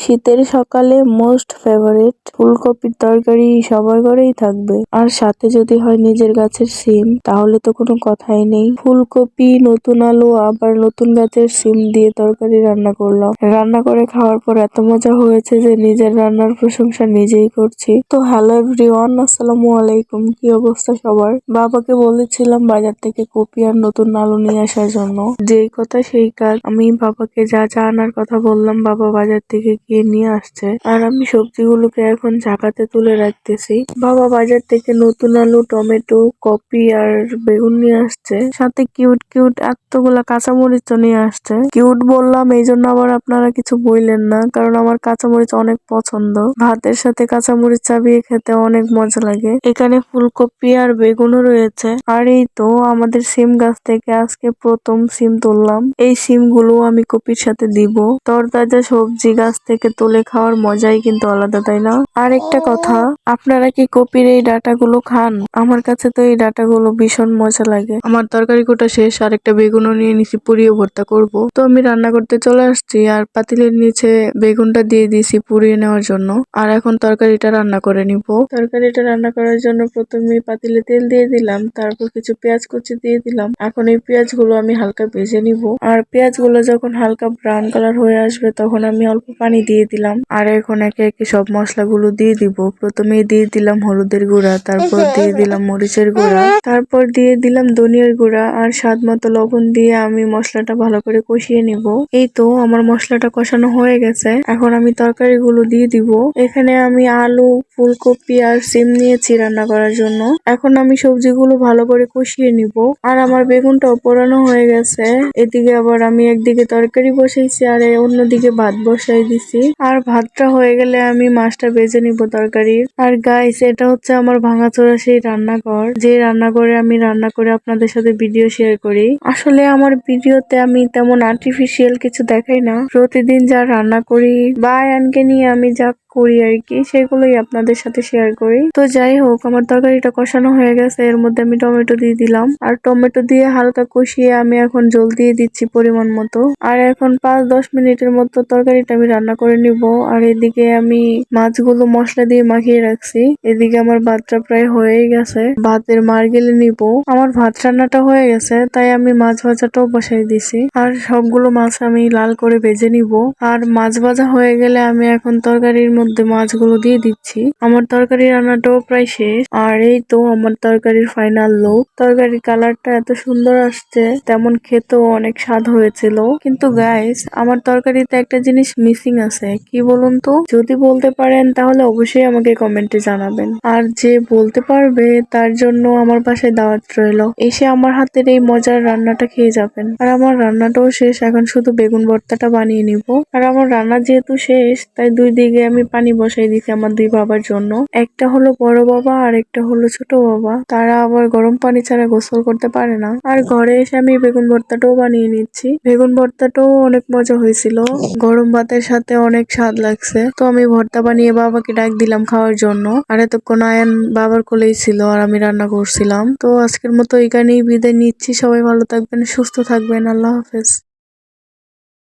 শীতের সকালে most favourite ফুলকপির তরকারি সবার ঘরেই থাকবে। আর সাথে যদি হয় নিজের গাছের সিম, তাহলে তো কোনো কথাই নেই। ফুলকপি, নতুন আলু, আবার নতুন গাছের সিম দিয়ে তরকারি রান্না করলাম। রান্না করে খাওয়ার পর এত মজা হয়েছে যে নিজের রান্নার প্রশংসা নিজেই করছি। তো হ্যালো এভরিওয়ান, আসসালামু আলাইকুম। কি অবস্থা সবার? বাবাকে বলেছিলাম বাজার থেকে কপি আর নতুন আলু নিয়ে আসার জন্য। যেই কথা সেই কাজ। আমি বাবাকে যা যা আনার কথা বললাম, বাবা বাজার থেকে গিয়ে নিয়ে আসছে। আর আমি সবজিগুলোকে এখন ঝাঁকাতে তুলে রাখতেছি। বাবা বাজার থেকে নতুন আলু, টমেটো, কপি আর বেগুন নিয়ে আসছে। সাথে কিউট কিউট এতগুলা কাঁচামরিচও নিয়ে আসছে। কিউট বললাম এই জন্য আবার আপনারা কিছু বললেন না, কারণ আমার কাঁচামরিচ অনেক পছন্দ। ভাতের সাথে কাঁচামরিচ চাবিয়ে খেতে অনেক মজা লাগে। এখানে ফুলকপি আর বেগুনও রয়েছে। আর এই তো আমাদের সিম গাছ থেকে আজকে প্রথম সিম তুললাম। এই সিম গুলো আমি কপির সাথে দিব। তরতাজা সবজি গাছ থেকে তুলে খাওয়ার মজাই কিন্তু আলাদা, তাই না? আর একটা কথা, আপনারা কি কপির এই ডাঁটাগুলো খান? আমার কাছে তো এই ডাঁটাগুলো ভীষণ মজা লাগে। আমার তরকারি কোটা শেষ, আর একটা বেগুনও নিয়ে নিছি, পুড়িয়ে ভর্তা করব। তো আমি রান্না করতে চলে আসছি, আর পাতিলের নিচে বেগুনটা দিয়ে দিয়েছি পুড়িয়ে নেওয়ার জন্য। আর এখন তরকারিটা রান্না করে নিব। তরকারিটা রান্না করার জন্য প্রথমে পাতিলে তেল দিয়ে দিলাম, তারপর কিছু পেঁয়াজ কুচি দিয়ে দিলাম। এখন এই পেঁয়াজগুলো আমি হালকা ভেজে নিব। আর পেঁয়াজগুলো যখন হালকা ব্রাউন কালার হয়ে আসবে, তখন আমি অল্প পানি দিয়ে দিলাম। আর এখন একে একে সব মশলাগুলো দিয়ে দিব। প্রথমে দিয়ে দিলাম হলুদের গুঁড়া, তারপর দিয়ে দিলাম মরিচের গুঁড়া, তারপর দিয়ে দিলাম ধনিয়ার গুঁড়া, আর স্বাদ মতো লবণ দিয়ে আমি মশলাটা ভালো করে কষিয়ে নিব। এই তো আমার মশলাটা কষানো হয়ে গেছে। এখন আমি তরকারিগুলো দিয়ে দিব। এখানে আমি আলু, ফুলকপি আর সিম নিয়েছি রান্না করার জন্য। এখন আমি সবজিগুলো ভালো করে কষিয়ে নিব। আর আমার বেগুনটাও পোড়ানো হয়ে গেছে। এদিকে আবার আমি একদিকে তরকারি বসাইছি, আর অন্যদিকে ভাত বসাই দিছি। আর ভাতটা হয়ে গেলে আমি মাছটা ভেজে নিব তরকারির। আর গাইস, এটা হচ্ছে আমার ভাঙাচোরা সেই রান্নাঘর, যে রান্নাঘরে আমি রান্না করে আপনাদের সাথে ভিডিও শেয়ার করি। আসলে আমার ভিডিওতে আমি তেমন আর্টিফিশিয়াল কিছু দেখাই না। প্রতিদিন যা রান্না করি বা আয়ানকে নিয়ে আমি যা করি আর কি, সেগুলোই আপনাদের সাথে শেয়ার করি। তো যাই হোক, আমার তরকারিটা কষানো হয়ে গেছে। এর মধ্যে আমি টমেটো দিয়ে দিলাম। আর টমেটো দিয়ে হালকা কষিয়ে আমি এখন জল দিয়ে দিচ্ছি পরিমাণ মতো। আর এখন 5-10 মিনিটের মতো তরকারিটা আমি রান্না করে নিব। আর এদিকে আমি মাছগুলো মশলা দিয়ে মাখিয়ে রাখছি। এদিকে আমার ভাতটা প্রায় হয়েই গেছে। ভাতের মার গেলে নিব। আমার ভাত রান্নাটা হয়ে গেছে, তাই আমি মাছ ভাজাটাও বসাই দিছি। আর সবগুলো মাছ আমি লাল করে ভেজে নিব। আর মাছ ভাজা হয়ে গেলে আমি এখন তরকারির মধ্যে মাছগুলো দিয়ে দিচ্ছি। আমার তরকারি রান্নাটাও প্রায় শেষ। আর এই তো আমার তরকারির ফাইনাল লুক। তরকারির কালারটা এত সুন্দর আসছে, তেমন খেতেও অনেক স্বাদ হয়েছিল। কিন্তু গাইস, আমার তরকারিতে একটা জিনিস মিসিং আছে। কি বলুন তো? যদি বলতে পারেন তাহলে অবশ্যই আমাকে কমেন্টে জানাবেন। আর যে বলতে পারবে তার জন্য আমার বাসায় দাওয়াত রইলো। এসে আমার হাতের এই মজার রান্নাটা খেয়ে যাবেন। আর আমার রান্নাটাও শেষ, এখন শুধু বেগুন ভর্তাটা বানিয়ে নিব। আর আমার রান্না যেহেতু শেষ, তাই দুই দিকে আমি পানি বসাই দিছি আমার দুই বাবার জন্য। একটা হলো বড় বাবা, আর একটা হলো ছোট বাবা। তারা আবার গরম পানি ছাড়া গোসল করতে পারে না। আর ঘরে এসে আমি বেগুন ভর্তাটাও বানিয়ে নিচ্ছি। বেগুন ভর্তাটাও অনেক মজা হয়েছিল। গরম ভাতের সাথে অনেক স্বাদ লাগছে। তো আমি ভর্তা বানিয়ে বাবাকে ডাক দিলাম খাওয়ার জন্য। আর এতক্ষণ আয়ান বাবার কোলেই ছিল, আর আমি রান্না করছিলাম। তো আজকের মতো এখানেই বিদায় নিচ্ছি। সবাই ভালো থাকবেন, সুস্থ থাকবেন। আল্লাহ হাফেজ।